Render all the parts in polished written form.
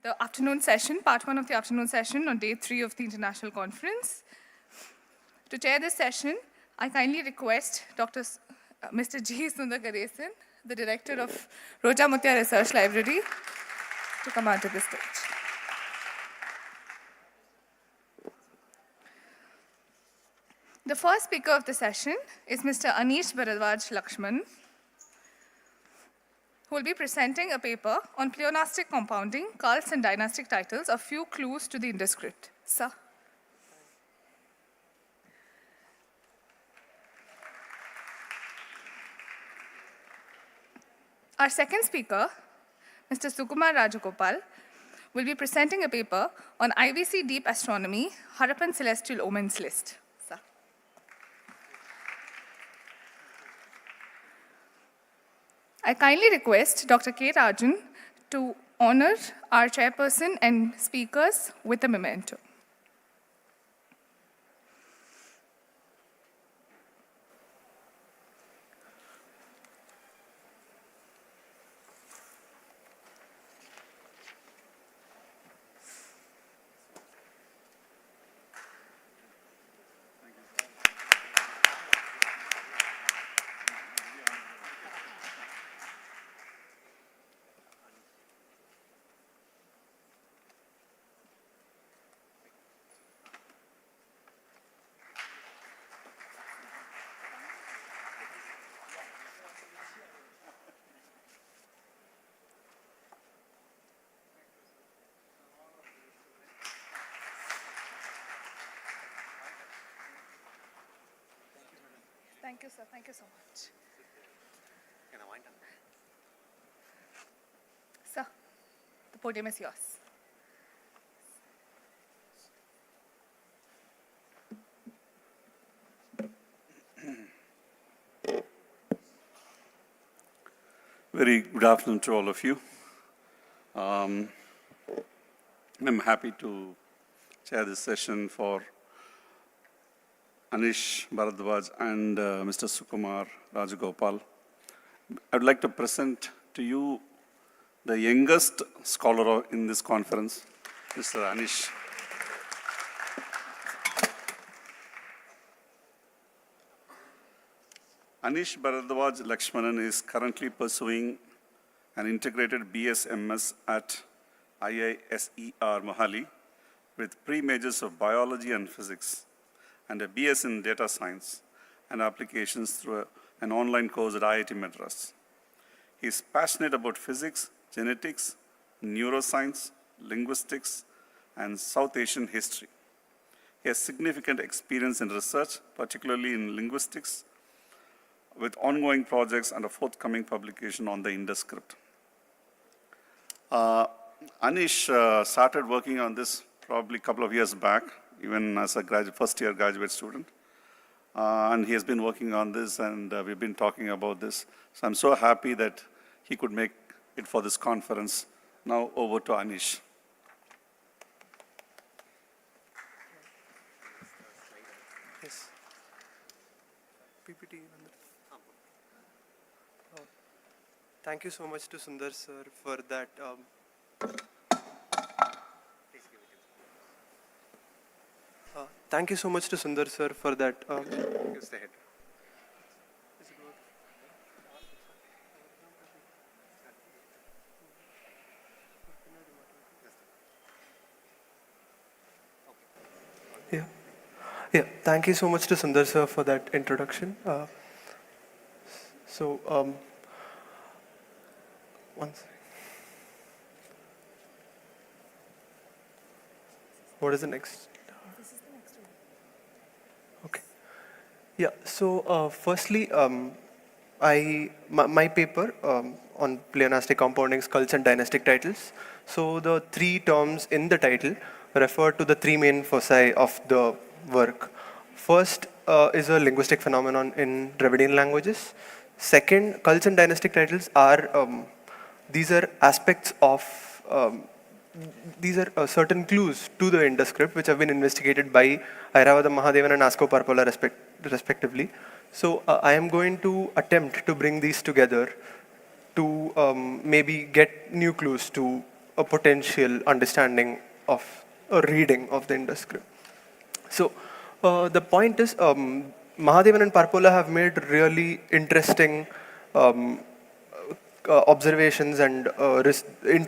The afternoon session, part one of the afternoon session on day 3 of the international conference. To chair this session, I kindly request Mr. G. Sundar Garesan, the director of Roja Muthiah Research Library, to come onto the stage. The first speaker of the session is Mr. Anish Bharadhwaj Lakshmanan, who will be presenting a paper on pleonastic compounding, cults and dynastic titles, a few clues to the Indus script. Sir. Our second speaker, Mr. Sukumar Rajagopal, will be presenting a paper on IVC Deep Astronomy, Harappan Celestial Omens List. Sir. I kindly request Dr. K. Rajan to honor our chairperson and speakers with a memento. Thank you, sir. Thank you so much. Sir, the podium is yours. Very good afternoon to all of you. I'm happy to chair this session for Anish Bharadhwaj and Mr. Sukumar Rajagopal. I would like to present to you the youngest scholar in this conference, Mr. Anish. Anish Bharadhwaj Lakshmanan is currently pursuing an integrated BS-MS at IISER Mohali with pre-majors of biology and physics and a BS in data science and applications through an online course at IIT Madras. He is passionate about physics, genetics, neuroscience, linguistics, and South Asian history. He has significant experience in research, particularly in linguistics, with ongoing projects and a forthcoming publication on the Indus script. Anish started working on this probably a couple of years back, even as a first-year graduate student. And he has been working on this, and we've been talking about this. So I'm so happy that he could make it for this conference. Now over to Anish. Yes. PPT. Thank you so much to Sundar sir for that. Thank you so much to Sundar sir for that. Just ahead. Yeah. Thank you so much to Sundar sir for that introduction. One second. What is the next? This is the next one. Okay. Yeah. So, firstly, my paper on pleonastic compounding, cults and dynastic titles. So the three terms in the title refer to the three main foci of the work. First is a linguistic phenomenon in Dravidian languages. Second, cults and dynastic titles are these are aspects of these are certain clues to the Indus script which have been investigated by Airavada Mahadevan and Asko Parpola respectively. So I am going to attempt to bring these together to maybe get new clues to a potential understanding of a reading of the Indus script. So the point is, Mahadevan and Parpola have made really interesting observations and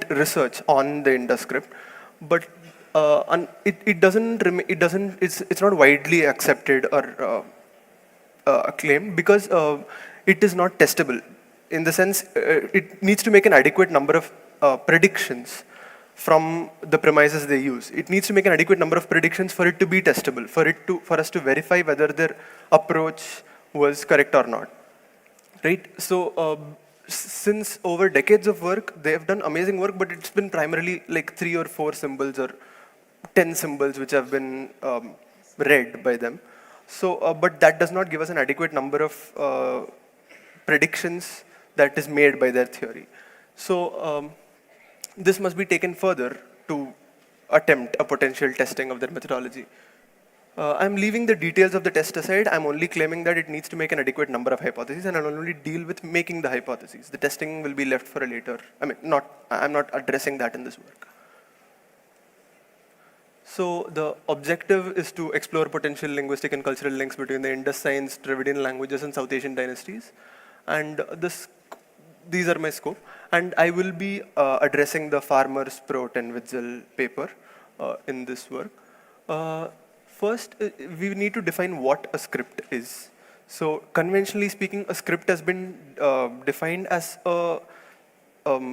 research on the Indus script, but it's not widely accepted or acclaimed because it is not testable. In the sense, it needs to make an adequate number of predictions from the premises they use. It needs to make an adequate number of predictions for it to be testable, for us to verify whether their approach was correct or not. Right? So since over decades of work, they have done amazing work, but it's been primarily like 3 or 4 symbols or 10 symbols which have been read by them. So, but that does not give us an adequate number of predictions that is made by their theory. So this must be taken further to attempt a potential testing of their methodology. I'm leaving the details of the test aside. I'm only claiming that it needs to make an adequate number of hypotheses, and I'll only deal with making the hypotheses. The testing will be left for a later. I'm not addressing that in this work. So the objective is to explore potential linguistic and cultural links between the Indus Science, Dravidian languages, and South Asian dynasties. And these are my scope. And I will be addressing the Farmer, Sprout, and Witzel paper in this work. First, we need to define what a script is. So conventionally speaking, a script has been defined as a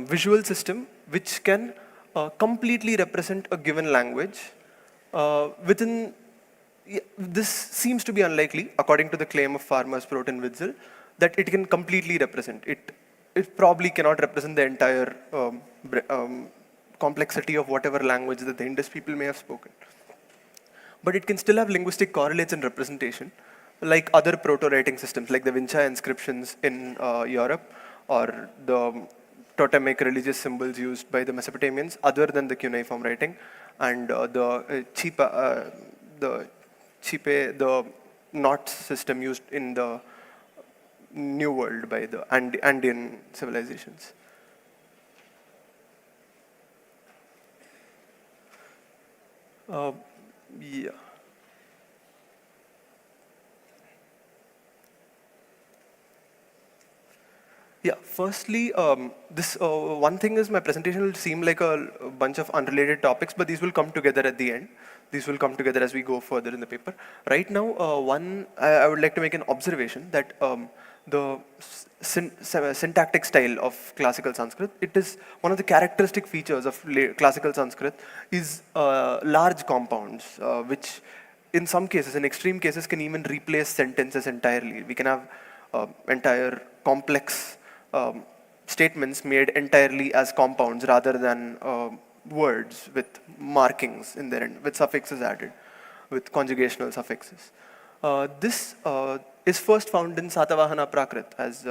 visual system which can completely represent a given language this seems to be unlikely, according to the claim of Farmer, Sprout, and Witzel, that it can completely represent. It probably cannot represent the entire complexity of whatever language that the Indus people may have spoken. But it can still have linguistic correlates and representation, like other proto-writing systems, like the Vincha inscriptions in Europe, or the totemic religious symbols used by the Mesopotamians, other than the cuneiform writing, and the knot system used in the New World by the Andean civilizations. Yeah. Yeah, firstly, this one thing is my presentation will seem like a bunch of unrelated topics, but these will come together at the end. These will come together as we go further in the paper. Right now, I would like to make an observation that the syntactic style of classical Sanskrit, it is one of the characteristic features of classical Sanskrit is large compounds, which in some cases, in extreme cases, can even replace sentences entirely. We can have entire complex statements made entirely as compounds rather than words with markings in their end, with suffixes added, with conjugational suffixes. This is first found in Satavahana Prakrit as,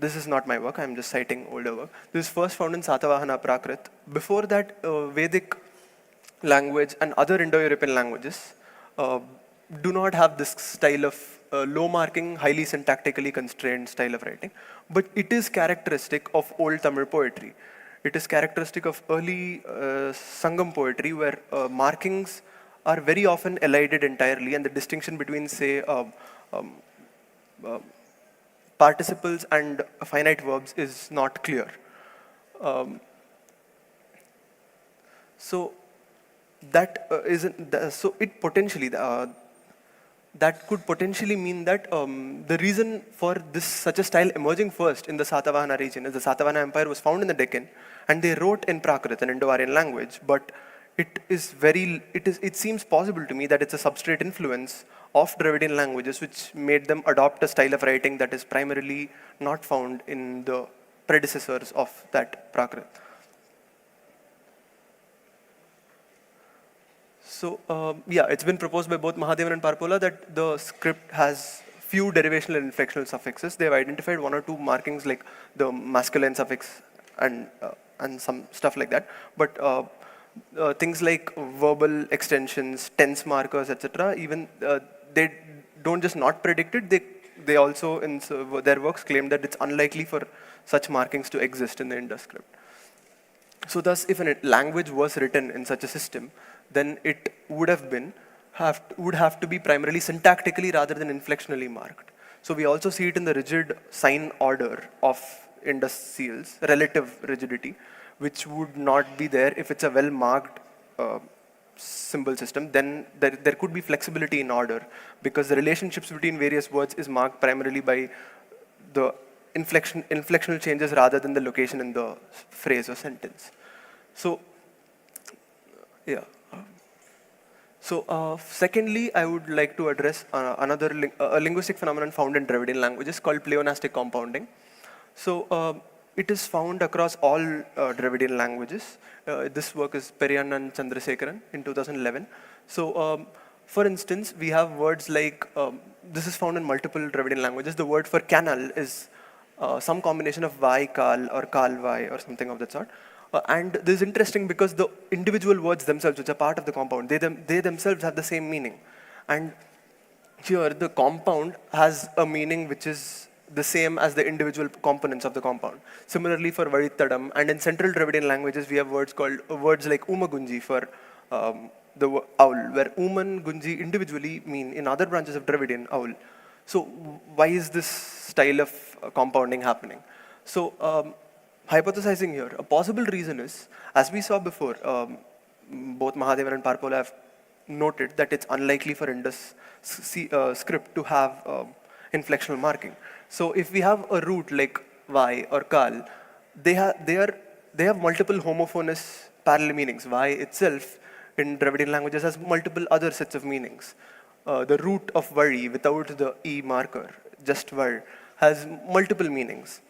this is not my work, I'm just citing older work. This is first found in Satavahana Prakrit. Before that, Vedic language and other Indo-European languages do not have this style of low marking, highly syntactically constrained style of writing, but it is characteristic of old Tamil poetry. It is characteristic of early Sangam poetry where markings are very often elided entirely, and the distinction between, say, participles and finite verbs is not clear. So that it potentially that could potentially mean that the reason for this such a style emerging first in the Satavahana region is the Satavahana Empire was found in the Deccan, and they wrote in Prakrit, an Indo-Aryan language, but it seems possible to me that it's a substrate influence of Dravidian languages which made them adopt a style of writing that is primarily not found in the predecessors of that Prakrit. So yeah, it's been proposed by both Mahadevan and Parpola that the script has few derivational and inflectional suffixes. They have identified 1 or 2 markings like the masculine suffix and some stuff like that. But things like verbal extensions, tense markers, etc., even they don't just not predict it, they also in their works claim that it's unlikely for such markings to exist in the Indus script. So thus, if a language was written in such a system, then it would have to be primarily syntactically rather than inflectionally marked. So we also see it in the rigid sign order of Indus seals, relative rigidity, which would not be there if it's a well-marked symbol system. Then there could be flexibility in order, because the relationships between various words is marked primarily by the inflectional changes rather than the location in the phrase or sentence. So, yeah. So, secondly, I would like to address another linguistic phenomenon found in Dravidian languages called pleonastic compounding. So, it is found across all Dravidian languages. This work is Periyan and Chandrasekaran in 2011. So, for instance, we have words like, this is found in multiple Dravidian languages. The word for canal is some combination of vai, kal, or kal vai, or something of that sort. And this is interesting because the individual words themselves, which are part of the compound, they themselves have the same meaning. And here, the compound has a meaning which is the same as the individual components of the compound. Similarly for Varittadam, and in Central Dravidian languages, we have words like Umagunji for the owl, where Uman, Gunji individually mean in other branches of Dravidian owl. So why is this style of compounding happening? So hypothesizing here, a possible reason is, as we saw before, both Mahadevan and Parpola have noted that it's unlikely for Indus script to have inflectional marking. So if we have a root like vai or kal, they have multiple homophonous parallel meanings. Vai itself in Dravidian languages has multiple other sets of meanings. The root of vari without the e marker, just var, has multiple meanings.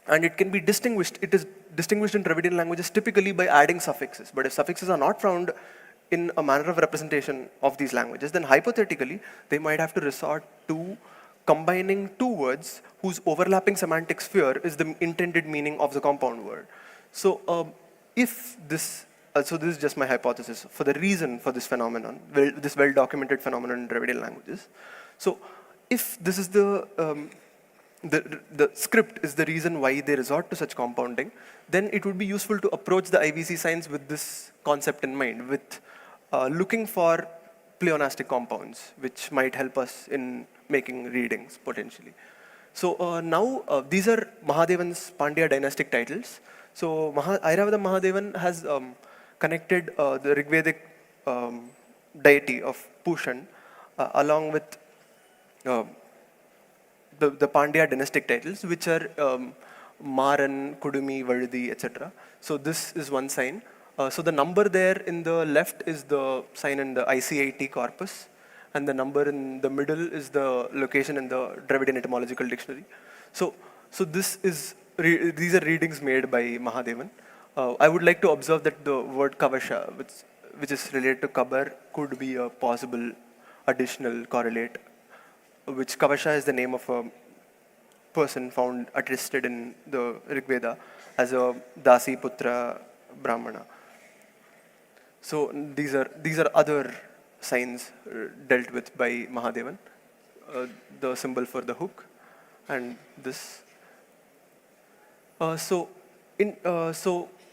And it can be distinguished, it is distinguished in Dravidian languages typically by adding suffixes. But if suffixes are not found in a manner of representation of these languages, then hypothetically, they might have to resort to combining two words whose overlapping semantic sphere is the intended meaning of the compound word. So this is just my hypothesis for the reason for this phenomenon, this well-documented phenomenon in Dravidian languages. So if this is the script is the reason why they resort to such compounding, then it would be useful to approach the IVC signs with this concept in mind, with looking for pleonastic compounds, which might help us in making readings, potentially. So now, these are Mahadevan's Pandya dynastic titles. So Airavata Mahadevan has connected the Rigvedic deity of Pushan along with the Pandya dynastic titles, which are Maran, Kudumi, Vadudi, etc. So this is one sign. So the number there in the left is the sign in the ICIT corpus, and the number in the middle is the location in the Dravidian etymological dictionary. So these are readings made by Mahadevan. I would like to observe that the word Kavasha, which is related to Kabar, could be a possible additional correlate, which Kavasha is the name of a person found attested in the Rig Veda as a Dasi Putra Brahmana. So these are other signs dealt with by Mahadevan. The symbol for the hook, and this.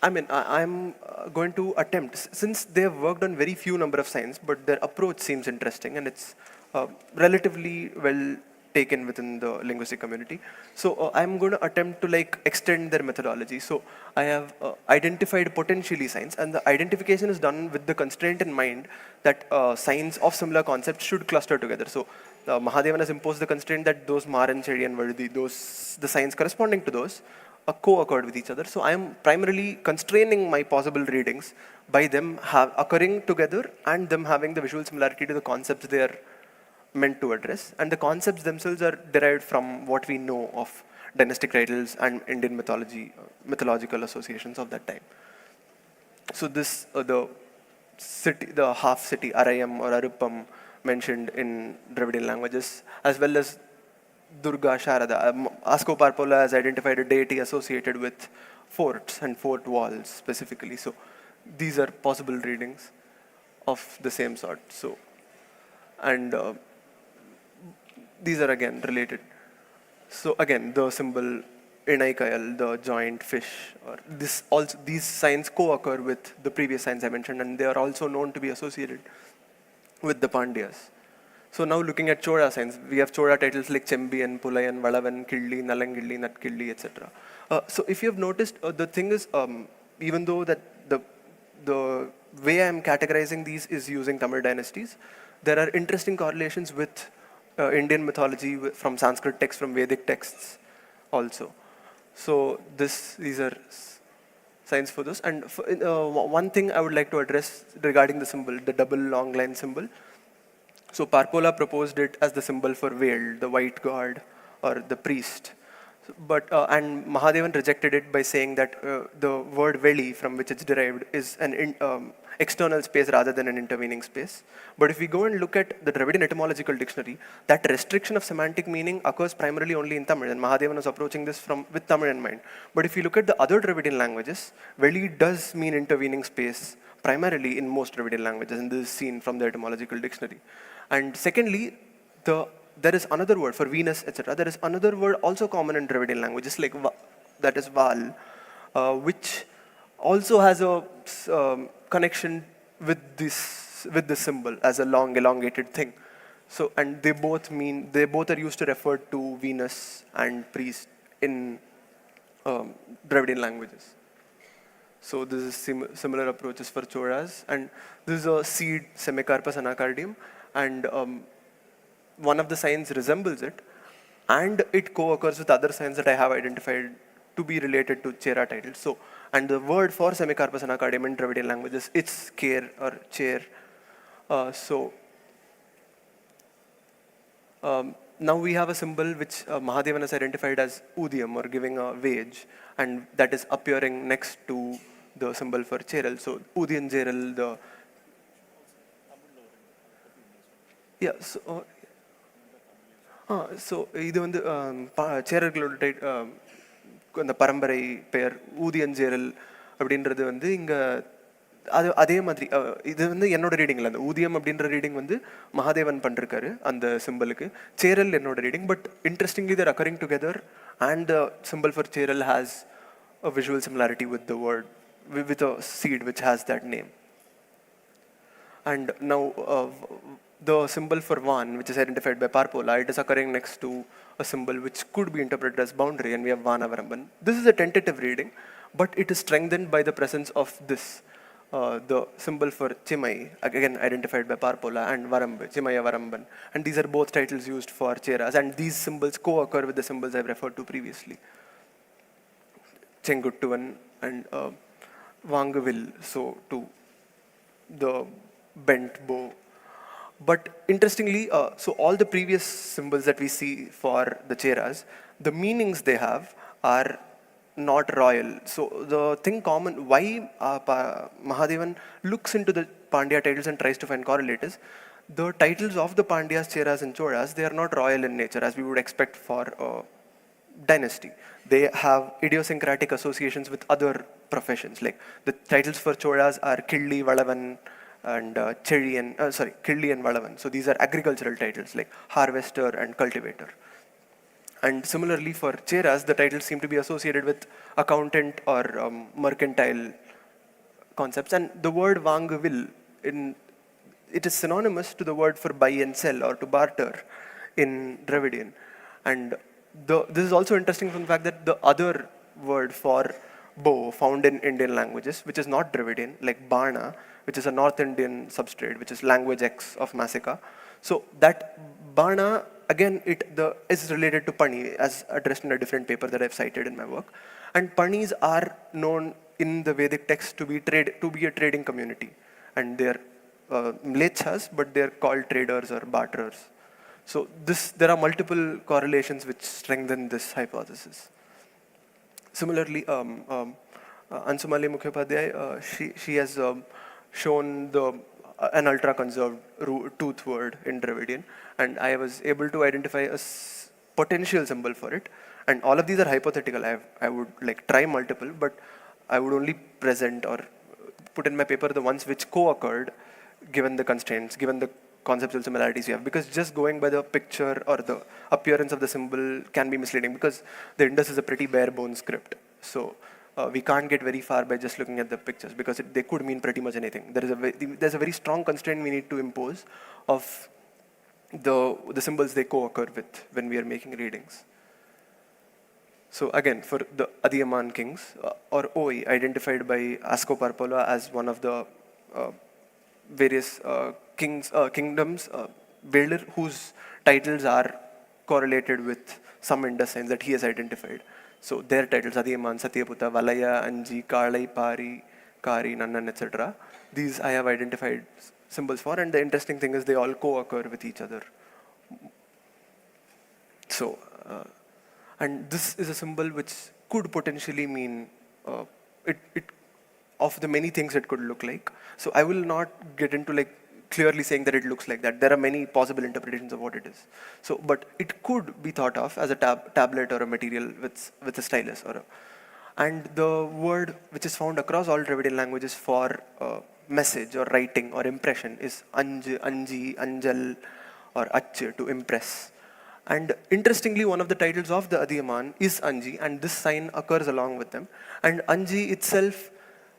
I'm going to attempt, since they have worked on very few number of signs, but their approach seems interesting, and it's relatively well taken within the linguistic community. So I'm going to attempt to extend their methodology. So I have identified potentially signs, and the identification is done with the constraint in mind that signs of similar concepts should cluster together. So Mahadevan has imposed the constraint that those Maran, Chedi, and Vadudi, the signs corresponding to those, co-occurred with each other. So I am primarily constraining my possible readings by them occurring together and them having the visual similarity to the concepts they are meant to address. And the concepts themselves are derived from what we know of dynastic titles and Indian mythology, mythological associations of that time. So this, the half city, Arayam or Aruppam, mentioned in Dravidian languages, as well as Durga Sharada. Asko Parpola has identified a deity associated with forts and fort walls specifically. So these are possible readings of the same sort. So, and these are again related. So again, the symbol Inaikayal, the joint fish, or this also, these signs co-occur with the previous signs I mentioned, and they are also known to be associated with the Pandyas. So now looking at Chola signs, we have Chola titles like Chembian, Pulayan, Valavan, Kildi, Nalangildi, Natkildi, etc. So if you have noticed, the thing is, even though that the way I'm categorizing these is using Tamil dynasties, there are interesting correlations with Indian mythology from Sanskrit texts, from Vedic texts also. So these are signs for this. And one thing I would like to address regarding the symbol, the double long line symbol. So Parpola proposed it as the symbol for veiled, the white god or the priest. But, and Mahadevan rejected it by saying that the word veli, from which it's derived, is an external space rather than an intervening space. But if we go and look at the Dravidian etymological dictionary, that restriction of semantic meaning occurs primarily only in Tamil, and Mahadevan was approaching this with Tamil in mind. But if you look at the other Dravidian languages, veli does mean intervening space, primarily in most Dravidian languages, and this is seen from the etymological dictionary. And secondly, there is another word for Venus, etc. There is another word also common in Dravidian languages, like that is Val, which also has a connection with this symbol as a long elongated thing. So, and they both are used to refer to Venus and priest in Dravidian languages. So this is similar approaches for Choras, and this is a seed Semicarpus anacardium, and one of the signs resembles it, and it co-occurs with other signs that I have identified to be related to Chera titles. So, and the word for Semicarpus anacardium in Dravidian languages, it's Ker or Chair. Now we have a symbol which Mahadevan has identified as Udiyam, or giving a wage, and that is appearing next to the symbol for Cheral. So Udiyan Cheral, the so இது வந்து சேரர்களோட அந்த பரம்பரை பெயர் ஊதியஞ்சேரல் அப்படின்றது வந்து இங்கே அதே மாதிரி இது வந்து என்னோட ரீடிங்கில் அந்த ஊதியம் அப்படின்ற ரீடிங் வந்து மகாதேவன் பண்ணிருக்காரு அந்த சிம்பிளுக்கு. சேரல் என்னோட reading, but interestingly they're occurring together, and the symbol for Cheral has a visual similarity with the word, with a seed which has that name. And now the symbol for Van, which is identified by Parpola, it is occurring next to a symbol which could be interpreted as boundary, and we have Vanavaramban. This is a tentative reading, but it is strengthened by the presence of this, the symbol for Chimai, again identified by Parpola, and Varambu, Chimaya Varamban. And these are both titles used for Cheras, and these symbols co-occur with the symbols I've referred to previously. Chenguttuvan and Vangavil, so to the bent bow. But interestingly, so all the previous symbols that we see for the Cheras, the meanings they have are not royal. So the thing common, why Mahadevan looks into the Pandya titles and tries to find correlators, the titles of the Pandyas, Cheras and Cholas, they are not royal in nature as we would expect for dynasty. They have idiosyncratic associations with other professions. Like the titles for Cholas are Kildi, Valavan, and Kildi and Valavan. So these are agricultural titles like harvester and cultivator. And similarly for Cheras, the titles seem to be associated with accountant or mercantile concepts. And the word Vangavil, it is synonymous to the word for buy and sell or to barter in Dravidian. And this is also interesting from the fact that the other word for bow found in Indian languages, which is not Dravidian, like Bana, which is a North Indian substrate, which is language X of Masika. So that Bana, again, is related to Pani, as addressed in a different paper that I've cited in my work. And Panis are known in the Vedic text to be a trading community. And they're mlechas, but they're called traders or barterers. So there are multiple correlations which strengthen this hypothesis. Similarly, Ansumali Mukhopadhyay, she has shown an ultra-conserved tooth word in Dravidian, and I was able to identify a potential symbol for it. And all of these are hypothetical. I would like try multiple, but I would only present or put in my paper the ones which co-occurred given the constraints, given the conceptual similarities we have, because just going by the picture or the appearance of the symbol can be misleading, because the Indus is a pretty bare bones script. So we can't get very far by just looking at the pictures, because they could mean pretty much anything. There's a very strong constraint we need to impose of the symbols they co-occur with when we are making readings. So again, for the Adiyaman kings, or Oi, identified by Ascoparpola as one of the various kingdoms, builder whose titles are correlated with some Indus signs that he has identified. So their titles, Adiyaman, Satyaputa, Valaya, Anji, Kalai, Pari, Kari, Nannan, etc. These I have identified symbols for, and the interesting thing is they all co-occur with each other. So, and this is a symbol which could potentially mean it of the many things it could look like. So I will not get into like clearly saying that it looks like that. There are many possible interpretations of what it is. So, but it could be thought of as a tablet or a material with a stylus and the word which is found across all Dravidian languages for message or writing or impression is anj, anji, anjal or ach, to impress. And interestingly, one of the titles of the Adiyaman is Anji, and this sign occurs along with them. And Anji itself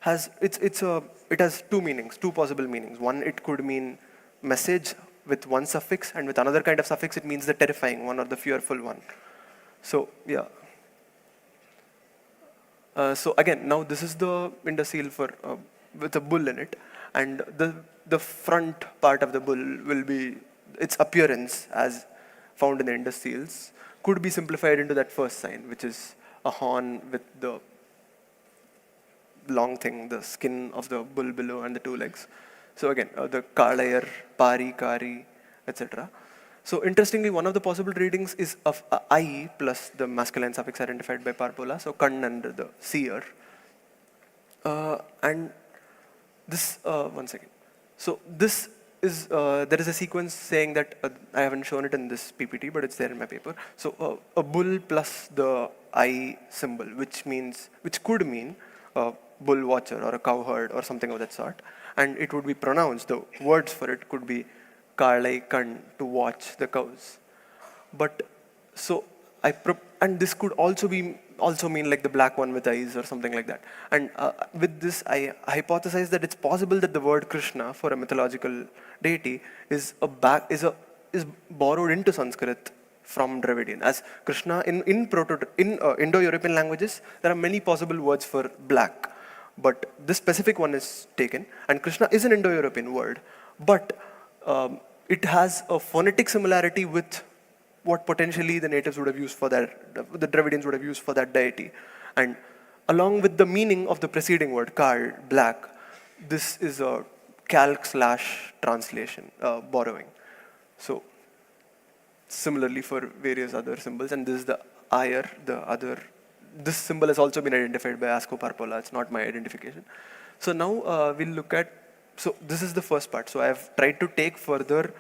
has it has two meanings, two possible meanings. One, it could mean message with one suffix, and with another kind of suffix, it means the terrifying one or the fearful one. So yeah. So again, now this is the Indus seal for with a bull in it, and the front part of the bull will be its appearance as found in the Indus seals could be simplified into that first sign, which is a horn with the long thing, the skin of the bull below and the two legs. So again, the Kalayar, Pari, Kari, etc. So interestingly, one of the possible readings is of I plus the masculine suffix identified by Parpola, so Kannan, the seer. And this, one second. So this is, there is a sequence saying that, I haven't shown it in this PPT, but it's there in my paper. So a bull plus the I symbol, which could mean a bull watcher or a cowherd or something of that sort. And it would be pronounced, the words for it could be Kalai Kan, to watch the cows. But so and this could also mean like the black one with eyes or something like that. And with this, I hypothesize that it's possible that the word Krishna for a mythological deity is borrowed into Sanskrit from Dravidian. As Krishna in Indo-European languages, there are many possible words for black, but this specific one is taken. And Krishna is an Indo-European word, but it has a phonetic similarity with what potentially the natives would have used for that, the Dravidians would have used for that deity. And along with the meaning of the preceding word, kal, black, this is a calc/translation, borrowing. So similarly for various other symbols, and this is the ayar, this symbol has also been identified by Ascoparpola, it's not my identification. So now we'll look at, so this is the first part. So I've tried to take further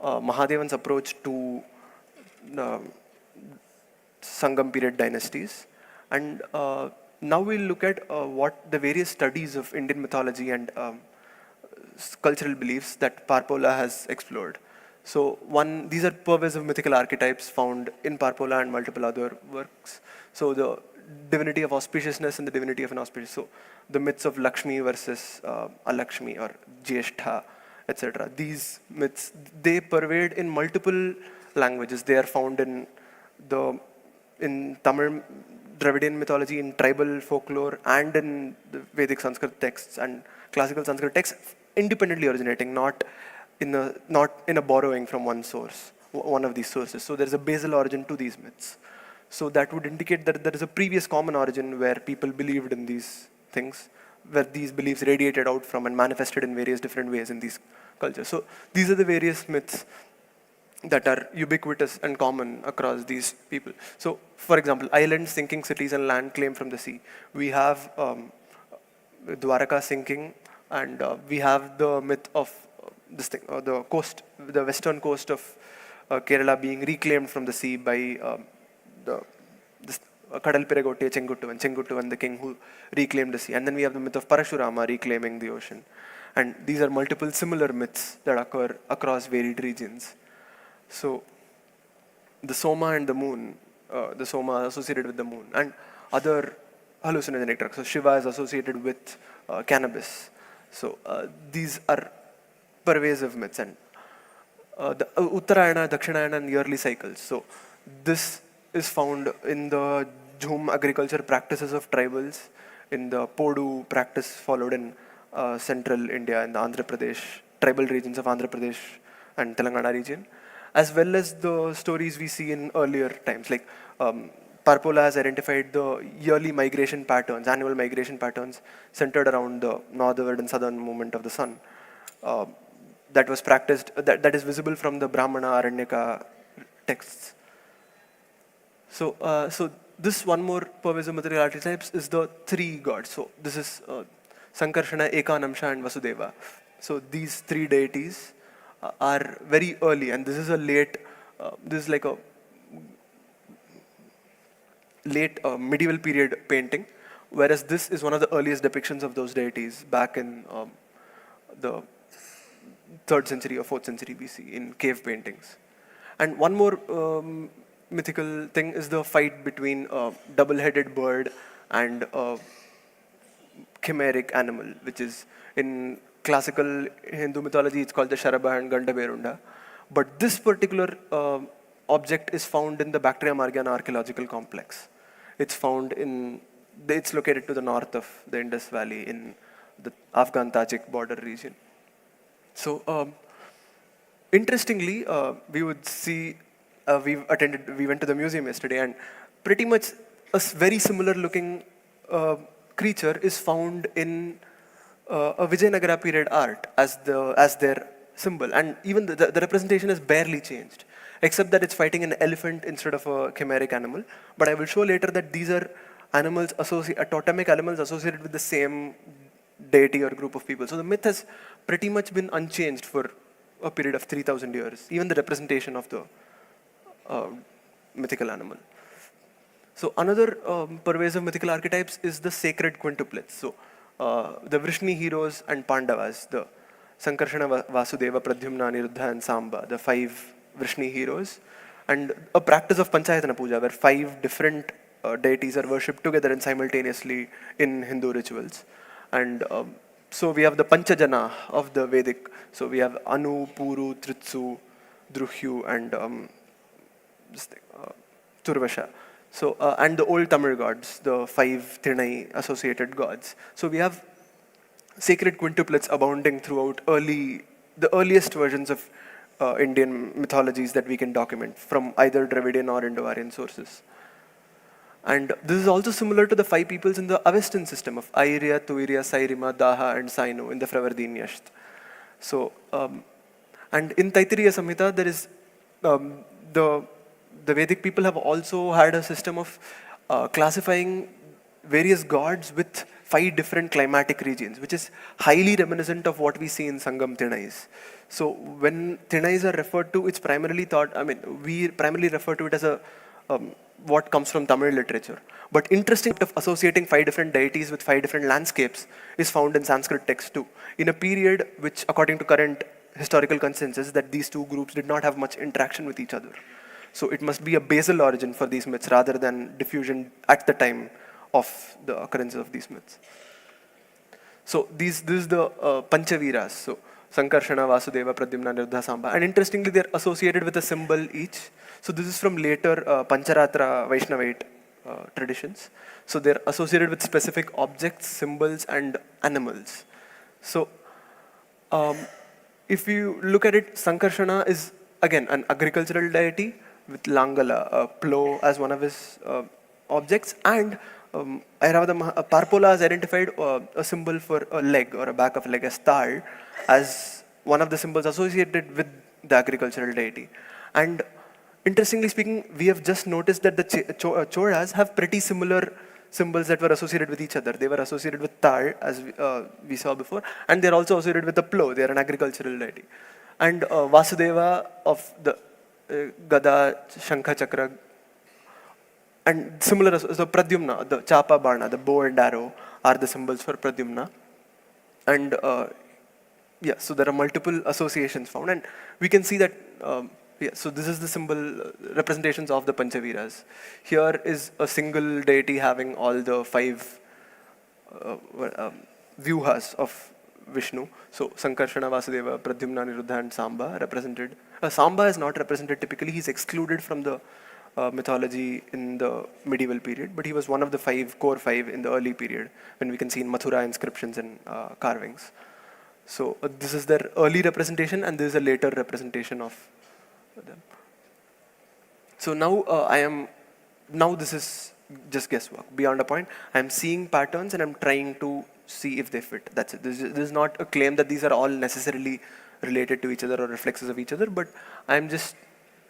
Mahadevan's approach to Sangam period dynasties. And now we'll look at what the various studies of Indian mythology and cultural beliefs that Parpola has explored. So these are pervasive mythical archetypes found in Parpola and multiple other works. So the divinity of auspiciousness and the divinity of inauspicious. So the myths of Lakshmi versus Alakshmi or Jyeshtha, etc. These myths, they pervade in multiple languages. They are found in Tamil Dravidian mythology, in tribal folklore, and in the Vedic Sanskrit texts and classical Sanskrit texts, independently originating, not in a borrowing from one of these sources. So there is a basal origin to these myths. So that would indicate that there is a previous common origin where people believed in these things, where these beliefs radiated out from and manifested in various different ways in these cultures. So these are the various myths that are ubiquitous and common across these people. So for example, islands sinking, cities and land claimed from the sea. We have Dwaraka sinking, and we have the myth of this thing, the western coast of Kerala being reclaimed from the sea by Kadal Piragotte Chenguttuvan, the king who reclaimed the sea. And then we have the myth of Parashurama reclaiming the ocean. And these are multiple similar myths that occur across varied regions. So the Soma and the moon, the Soma associated with the moon, and other hallucinogenic drugs. So Shiva is associated with cannabis. So these are pervasive myths. And the Uttarayana, Dakshinayana, and yearly cycles. So this is found in the Jhum agriculture practices of tribals, in the Podu practice followed in central India, in the Andhra Pradesh, tribal regions of Andhra Pradesh and Telangana region, as well as the stories we see in earlier times. Like Parpola has identified the yearly migration patterns, annual migration patterns centered around the northern and southern movement of the sun. That was practiced, that is visible from the Brahmana Aranyaka texts. So, so this one more pervasive material archetypes is the three gods. So this is Sankarshana, Ekanamsha, and Vasudeva. So these three deities are very early, and this is a late, this is like a late medieval period painting, whereas this is one of the earliest depictions of those deities back in the 3rd century or 4th century BC in cave paintings. And one more mythical thing is the fight between a double-headed bird and a chimeric animal, which is in classical Hindu mythology, it's called the Sharaba and Gandaberunda. But this particular object is found in the Bactria Margiana archaeological complex. It's found in, it's located to the north of the Indus Valley in the Afghan-Tajik border region. So, interestingly, we would see, we went to the museum yesterday, and pretty much a very similar looking creature is found in a Vijayanagara period art as their symbol. And even the representation is barely changed, except that it's fighting an elephant instead of a chimeric animal. But I will show later that these are animals, totemic animals associated with the same deity or group of people. So the myth has pretty much been unchanged for a period of 3,000 years, even the representation of the mythical animal. So another pervasive mythical archetypes is the sacred quintuplets. So the Vrishni heroes and Pandavas, the Sankarshana, Vasudeva, Pradyumna, Niruddha, and Samba, the 5 Vrishni heroes, and a practice of Panchayatana Puja, where 5 different deities are worshipped together and simultaneously in Hindu rituals. And so we have the Panchajana of the Vedic. So we have Anu, Puru, Tritsu, Druhyu, and Turvasha. So, and the old Tamil gods, the 5 Trinai associated gods. So we have sacred quintuplets abounding throughout the earliest versions of Indian mythologies that we can document from either Dravidian or Indo-Aryan sources. And this is also similar to the 5 peoples in the Avestan system of Airya, Tuirya, Sairima, Daha, and Sainu in the Fravardhiniasht. So, and in Taittiriya Samhita, there is the Vedic people have also had a system of classifying various gods with 5 different climatic regions, which is highly reminiscent of what we see in Sangam Thinais. So when Thinais are referred to, it's primarily thought, we primarily refer to it as a what comes from Tamil literature. But interesting of associating 5 different deities with 5 different landscapes is found in Sanskrit texts too, in a period which, according to current historical consensus, that these 2 groups did not have much interaction with each other. So it must be a basal origin for these myths rather than diffusion at the time of the occurrence of these myths. So this is the Panchaviras. So Sankarshana, Vasudeva, Pradyumna, Niruddha, Samba. And interestingly, they're associated with a symbol each. So this is from later Pancharatra Vaishnavite traditions. So they're associated with specific objects, symbols, and animals. So if you look at it, Sankarshana is again an agricultural deity with Langala, a plow, as one of his objects, and Parpola has identified a symbol for a leg or a back of a leg, a star, as one of the symbols associated with the agricultural deity. And interestingly speaking, we have just noticed that the Cholas have pretty similar symbols that were associated with each other. They were associated with Tar, as we saw before, and they're also associated with the plow. They're an agricultural deity. And Vasudeva of the Gada, Shankha, Chakra, and similar, so Pradyumna, the Chapa, Bana, the bow and arrow are the symbols for Pradyumna. And yeah, so there are multiple associations found, and we can see that, yeah, so this is the symbol representations of the Panchaviras. Here is a single deity having all the 5 vyuhas of Vishnu. So Sankarshana, Vasudeva, Pradyumna, Niruddha, and Samba represented. Samba is not represented typically. He's excluded from the mythology in the medieval period, but he was one of the core five in the early period, when we can see in Mathura inscriptions and carvings. So this is their early representation, and this is a later representation of them. So now this is just guesswork. Beyond a point, I'm seeing patterns and I'm trying to see if they fit. That's it. This is not a claim that these are all necessarily related to each other or reflexes of each other, but I'm just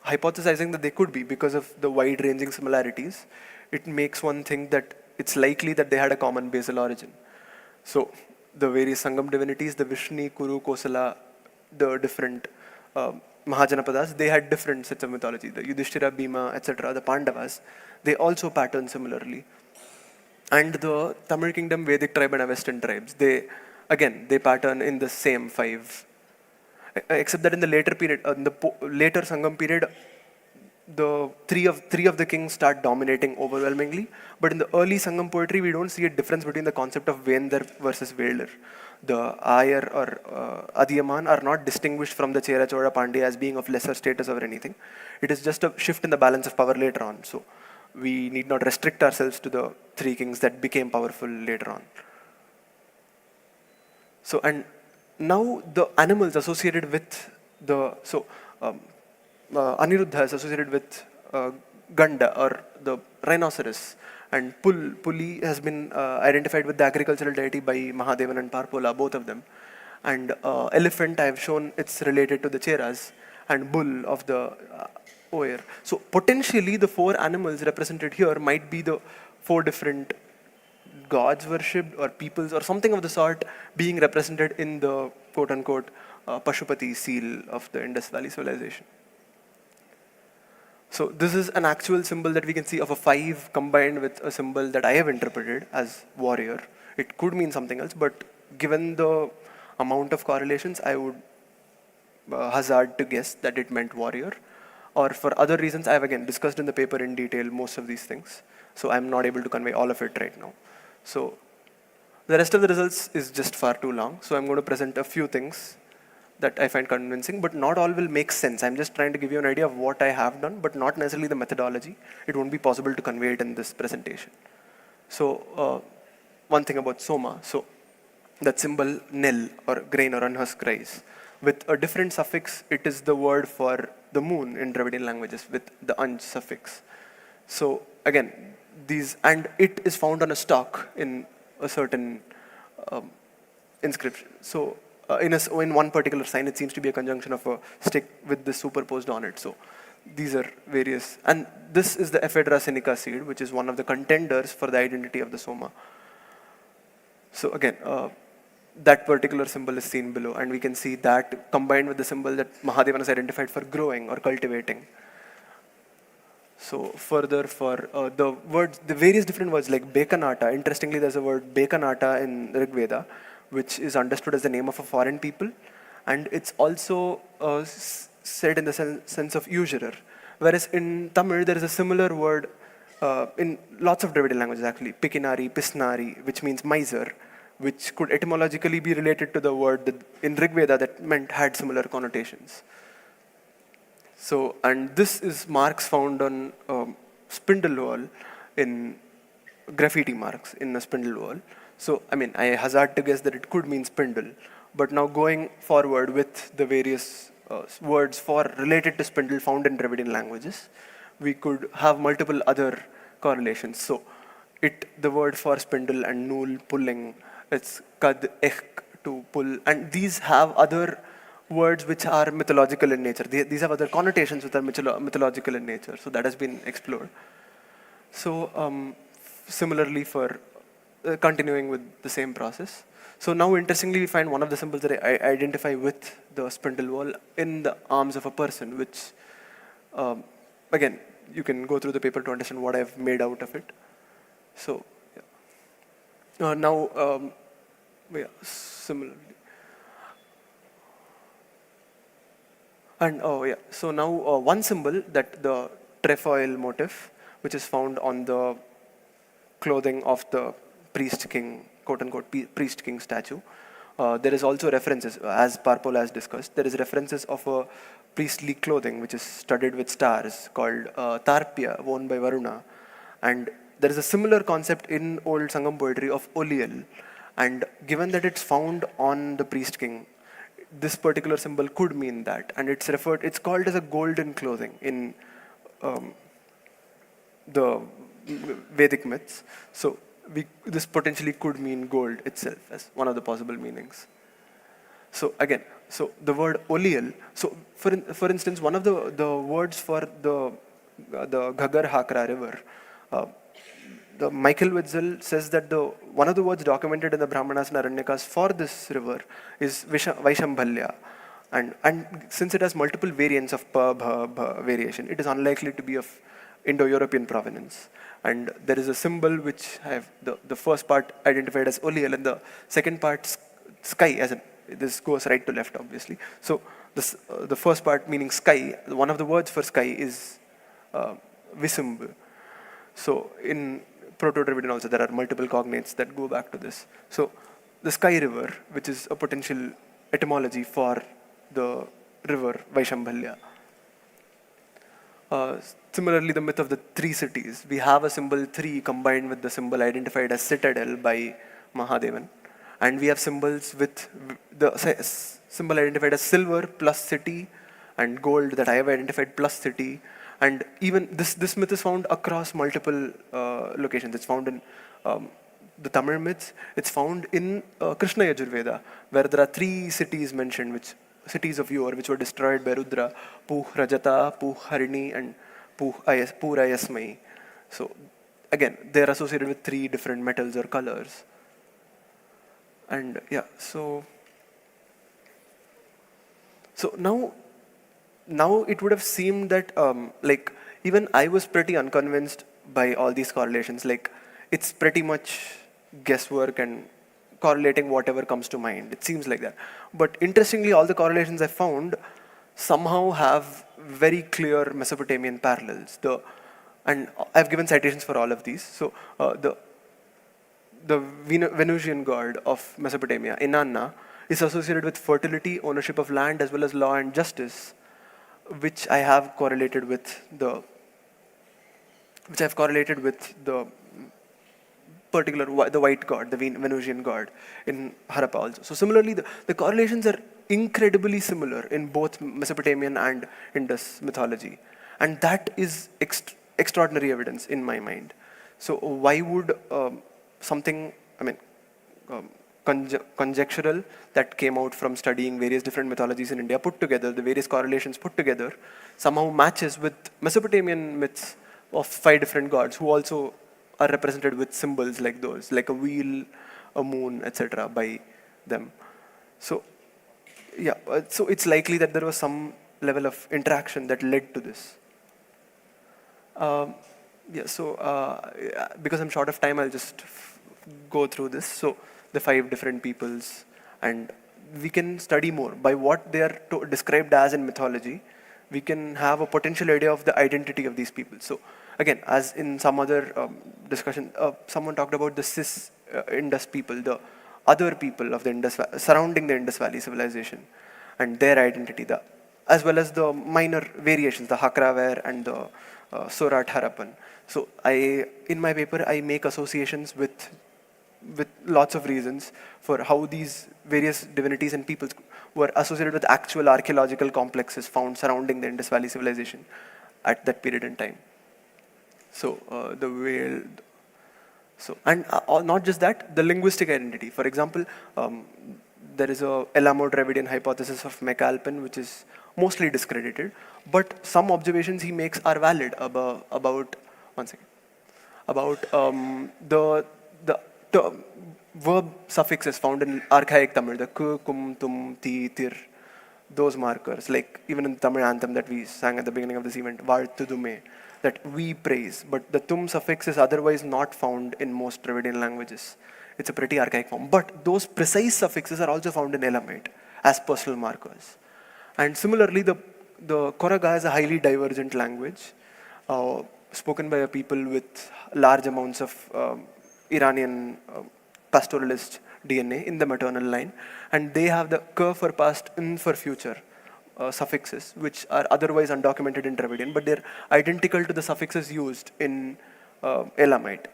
hypothesizing that they could be because of the wide-ranging similarities. It makes one think that it's likely that they had a common basal origin. So the various Sangam divinities, the Vishnu, Kuru, Kosala, the different Mahajanapadas, they had different sets of mythology. The Yudhishthira, Bhima, etc., the Pandavas, they also pattern similarly. And the Tamil kingdom, Vedic tribe, and Avestan tribes, they pattern in the same 5. Except that in the later period, in the later Sangam period, the three of the kings start dominating overwhelmingly. But in the early Sangam poetry, we don't see a difference between the concept of Vendar versus Velar. The Ayar or Adiyaman are not distinguished from the Chera, Chola, Pandya as being of lesser status or anything. It is just a shift in the balance of power later on. So we need not restrict ourselves to the 3 kings that became powerful later on. So, and now the animals associated with the, Aniruddha is associated with Ganda or the rhinoceros, and Puli has been identified with the agricultural deity by Mahadevan and Parpola, both of them. And elephant, I have shown it's related to the Cheras, and bull of the Oyer. So potentially the 4 animals represented here might be the 4 different gods worshipped or peoples or something of the sort being represented in the quote-unquote Pashupati seal of the Indus Valley civilization. So this is an actual symbol that we can see of a 5 combined with a symbol that I have interpreted as warrior. It could mean something else, but given the amount of correlations, I would hazard to guess that it meant warrior. Or for other reasons, I have again discussed in the paper in detail most of these things. So I'm not able to convey all of it right now. So the rest of the results is just far too long. So I'm going to present a few things that I find convincing, but not all will make sense. I'm just trying to give you an idea of what I have done, but not necessarily the methodology. It won't be possible to convey it in this presentation. So one thing about Soma. So that symbol nil or grain or unhusked rice. With a different suffix, it is the word for the moon in Dravidian languages with the anj suffix. So again, and it is found on a stalk in a certain inscription. So in one particular sign, it seems to be a conjunction of a stick with this superposed on it. So these are various, and this is the Ephedra sinica seed, which is one of the contenders for the identity of the Soma. So again, that particular symbol is seen below, and we can see that combined with the symbol that Mahadevan has identified for growing or cultivating. So further for the various different words like Bekanata, interestingly there's a word Bekanata in Rig Veda, which is understood as the name of a foreign people, and it's also said in the sense of usurer. Whereas in Tamil there is a similar word in lots of Dravidian languages actually, Pikinari, Pisnari, which means miser, which could etymologically be related to the word that in Rig Veda that had similar connotations. So, and this is marks found on spindle wall in graffiti marks in a spindle wall. So, I mean, I hazard to guess that it could mean spindle, but now going forward with the various words related to spindle found in Dravidian languages, we could have multiple other correlations. So, the word for spindle and nool, pulling, it's kad, ek, to pull, and these have other words which are mythological in nature. These have other connotations which are mythological in nature. So that has been explored. So similarly for continuing with the same process. So now interestingly we find one of the symbols that I identify with the spindle wall in the arms of a person, which again, you can go through the paper to understand what I've made out of it. So yeah. Similarly. And oh yeah, so now one symbol, that the trefoil motif, which is found on the clothing of the priest king, quote unquote, priest king statue. There is also references, as Parpol has discussed, there is references of a priestly clothing which is studded with stars called Tarpya, worn by Varuna. And there is a similar concept in old Sangam poetry of Oliel. And given that it's found on the priest king, this particular symbol could mean that. And it's called as a golden clothing in the Vedic myths. So this potentially could mean gold itself as one of the possible meanings. So again, so the word Oliel, so for instance, one of the words for the Ghaggar Hakra river, the Michael Witzel says that one of the words documented in the Brahmanas and Aranyakas for this river is Vaishambhalya. And since it has multiple variants of pa, bha, bha variation, it is unlikely to be of Indo-European provenance. And there is a symbol which I have the first part identified as Oliel and the second part sky, as in this goes right to left, obviously. So the first part meaning sky, one of the words for sky is Visumb. So in Proto-Dravidian also there are multiple cognates that go back to this. So the sky river, which is a potential etymology for the river Vaishambhalya. Similarly, the myth of the three cities. We have a symbol 3 combined with the symbol identified as citadel by Mahadevan. And we have symbols with the symbol identified as silver plus city and gold that I have identified plus city. And even this myth is found across multiple locations. It's found in the Tamil myths. It's found in Krishna Yajurveda, where there are 3 cities mentioned, cities of yore, which were destroyed by Rudra: Puh Rajata, Puh Harini, and Puh Ayasmai. So again, they are associated with 3 different metals or colors. And yeah, so now it would have seemed that like even I was pretty unconvinced by all these correlations. Like it's pretty much guesswork and correlating whatever comes to mind. It seems like that. But interestingly, all the correlations I found somehow have very clear Mesopotamian parallels. And I've given citations for all of these. So the Venusian god of Mesopotamia, Inanna, is associated with fertility, ownership of land, as well as law and justice, which I have correlated with the white god, the Venusian god in Harappa also. So similarly, the correlations are incredibly similar in both Mesopotamian and Indus mythology. And that is extraordinary evidence in my mind. So why would something, conjectural that came out from studying various different mythologies in India put together, the various correlations put together, somehow matches with Mesopotamian myths of 5 different gods who also are represented with symbols like those, like a wheel, a moon, etc. by them. So yeah, so it's likely that there was some level of interaction that led to this. Because I'm short of time, I'll just go through this. So the 5 different peoples, and we can study more. By what they are described as in mythology, we can have a potential idea of the identity of these people. So again, as in some other discussion, someone talked about the cis Indus people, the other people of the Indus, surrounding the Indus Valley civilization, and their identity, as well as the minor variations, the Hakraware and the Sorat Harappan. So in my paper, I make associations with lots of reasons for how these various divinities and peoples were associated with actual archaeological complexes found surrounding the Indus Valley civilization at that period in time. So the whale. So and not just that, the linguistic identity. For example, there is a Elamo-Dravidian hypothesis of McAlpin, which is mostly discredited, but some observations he makes are valid about the verb suffixes found in archaic Tamil, the ku, kum, tum, ti, tir, those markers, like even in the Tamil anthem that we sang at the beginning of this event, Varthudume, that we praise, but the tum suffix is otherwise not found in most Dravidian languages. It's a pretty archaic form. But those precise suffixes are also found in Elamite as personal markers. And similarly, the Koraga is a highly divergent language spoken by a people with large amounts of Iranian pastoralist DNA in the maternal line, and they have the K for past, N for future suffixes, which are otherwise undocumented in Dravidian, but they're identical to the suffixes used in Elamite.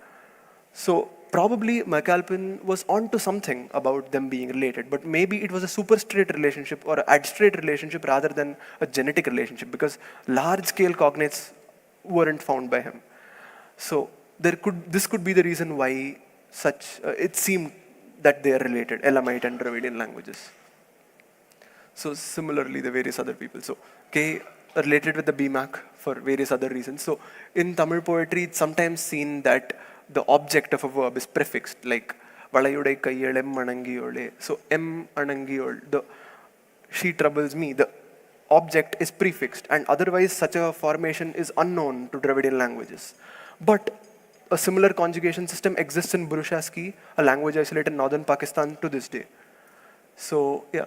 So probably McAlpin was onto something about them being related, but maybe it was a superstrate relationship or an adstrate relationship rather than a genetic relationship, because large-scale cognates weren't found by him. So this could be the reason why it seemed that they are related, Elamite and Dravidian languages. So similarly, the various other people. So K related with the BMAC for various other reasons. So in Tamil poetry, it's sometimes seen that the object of a verb is prefixed, like valayude kayyal em anangiyole. So em anangiyol, the she troubles me, the object is prefixed, and otherwise such a formation is unknown to Dravidian languages. But a similar conjugation system exists in Burushaski, a language isolated in northern Pakistan to this day. So yeah.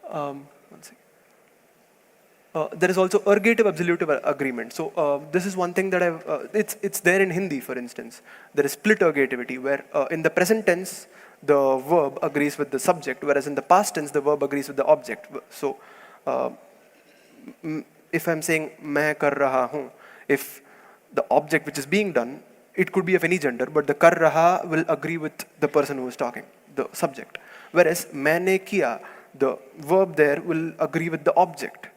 One second. There is also ergative absolutive agreement. So this is one thing that it's there in Hindi, for instance. There is split ergativity, where in the present tense, the verb agrees with the subject, whereas in the past tense, the verb agrees with the object. So if I'm saying main kar raha hoon, if the object which is being done, it could be of any gender, but the kar raha will agree with the person who is talking, the subject. Whereas maine kiya, the verb there will agree with the object.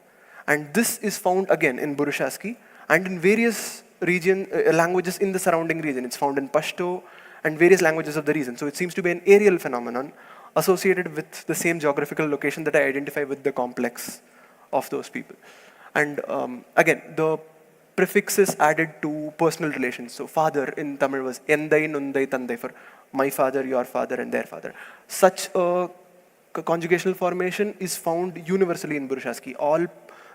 And this is found again in Burushaski and in various languages in the surrounding region. It's found in Pashto and various languages of the region. So it seems to be an aerial phenomenon associated with the same geographical location that I identify with the complex of those people. And again, the prefixes added to personal relations. So father in Tamil was endai, nundai, tandai, for my father, your father, and their father. Such a conjugational formation is found universally in Burushaski. All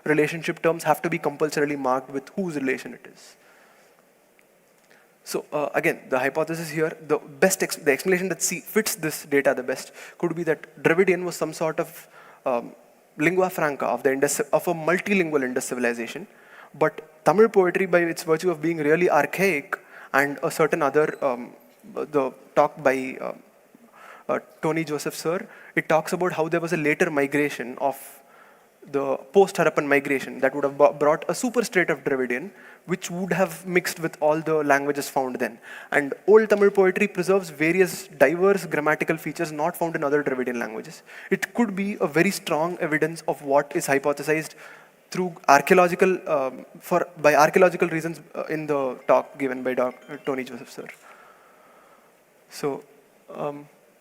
relationship terms have to be compulsorily marked with whose relation it is. So again, the hypothesis here, the explanation that fits this data the best could be that Dravidian was some sort of lingua franca of a multilingual Indus civilization, but Tamil poetry, by its virtue of being really archaic, and a certain other the talk by Tony Joseph Sir, it talks about how there was a later migration of the post-Harappan migration that would have brought a superstrate of Dravidian, which would have mixed with all the languages found then. And Old Tamil poetry preserves various diverse grammatical features not found in other Dravidian languages. It could be a very strong evidence of what is hypothesized through archaeological, by archaeological reasons in the talk given by Tony Joseph Sir. So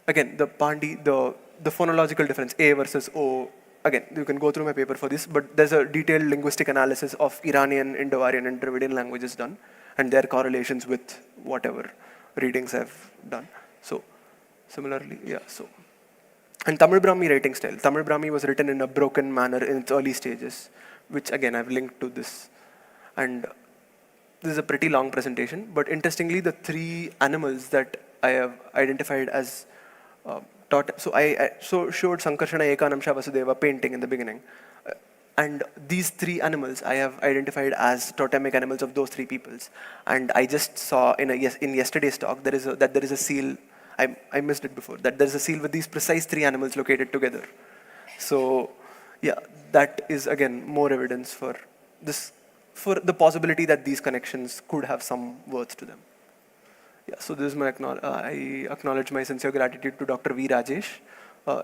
again, the Pandi, the phonological difference, A versus O. Again, you can go through my paper for this, but there's a detailed linguistic analysis of Iranian, Indo-Aryan, and Dravidian languages done, and their correlations with whatever readings I've done. So, similarly, yeah, so. And Tamil Brahmi writing style. Tamil Brahmi was written in a broken manner in its early stages, which again, I've linked to this. And this is a pretty long presentation, but interestingly, the three animals that I have identified as so I showed Sankarshana, Ekanamsha, Vasudeva painting in the beginning. And these three animals I have identified as totemic animals of those three peoples. And I just saw in yesterday's talk there is a seal. I missed it before, that there is a seal with these precise three animals located together. So yeah, that is again more evidence for the possibility that these connections could have some worth to them. Yeah, so this is I acknowledge my sincere gratitude to Dr. V. Rajesh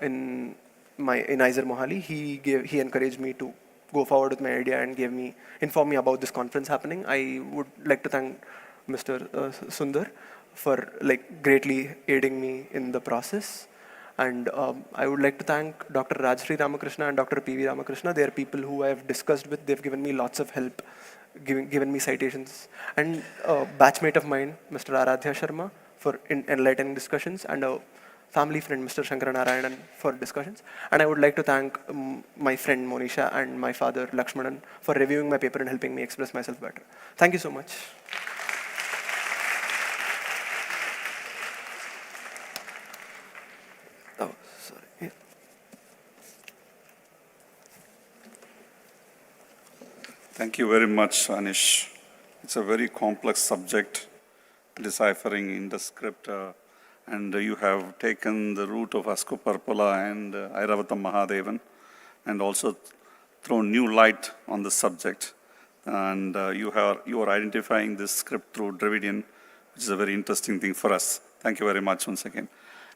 in Iser Mohali. He encouraged me to go forward with my idea and informed me about this conference happening. I would like to thank Mr. Sundar for greatly aiding me in the process. And I would like to thank Dr. Rajshri Ramakrishna and Dr. P.V. Ramakrishna. They are people who I have discussed with. They've given me lots of help, given me citations. And a batchmate of mine, Mr. Aradhya Sharma, for enlightening discussions, and a family friend, Mr. Shankaranarayanan, for discussions. And I would like to thank my friend Monisha and my father, Lakshmanan, for reviewing my paper and helping me express myself better. Thank you so much. Oh, sorry. Yeah. Thank you very much, Anish. It's a very complex subject, deciphering Indus script, and you have taken the route of Ascoperpola and Airavatam Mahadevan, and also thrown new light on the subject. And you are identifying this script through Dravidian, which is a very interesting thing for us. Thank you very much once again.